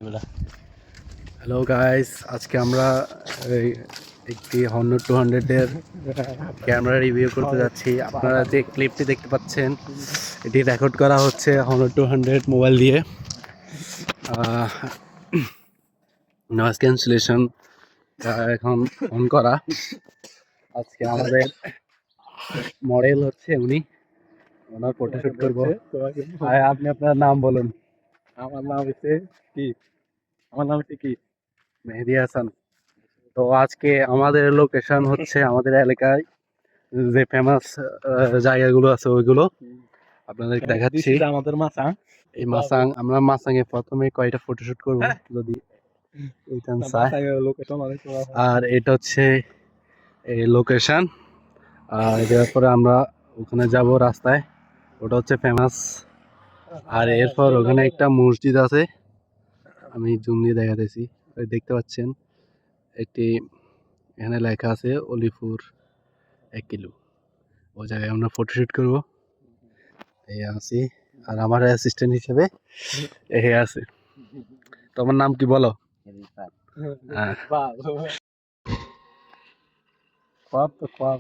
Hello guys, আজকে আমরা একটি হন্ড্রেড 200 এর ক্যামেরা রিভিউ করতে যাচ্ছি। আপনারা যে ক্লিপটি দেখতে পাচ্ছেন এটি রেকর্ড করা হচ্ছে হন্ড্রেড 200 মোবাইল দিয়ে। নয়েজ ক্যান্সেলেশন এখন অন করা। আজকে আমাদের মডেল হচ্ছে উনি, ওনার ফটোশুট করবো। আপনি আপনার নাম বলুন। আমার নাম হচ্ছে কি কি মেহেদি হাসান। তো আজকে আমাদের লোকেশন হচ্ছে আমাদের এলাকায় যে ফেমাস জায়গাগুলো আছে ওইগুলো আপনাদেরকে দেখাচ্ছি। আমাদের মাথা এই মাসাং, আমরা মাসাংয়ে প্রথমে কয়টা ফটোশুট করব যদি এইখান চায়। লোকেশন অনেক আর এটা হচ্ছে এই লোকেশন। আর এরপরে আমরা ওখানে যাব রাস্তায়, ওটা হচ্ছে ফেমাস। আর এরপর ওখানে একটা মসজিদ আছে, আমি জুম দিয়ে দেখাতেছি। ওই দেখতে পাচ্ছেন একটি, এখানে লেখা আছে অলিপুর 1 কিলো। ওই জায়গায় আমরা ফটোশুট করব। এই আছি, আর আমার অ্যাসিস্ট্যান্ট হিসেবে এ আছে। তোমার নাম কি বলো? হ্যাঁ। সব তো সব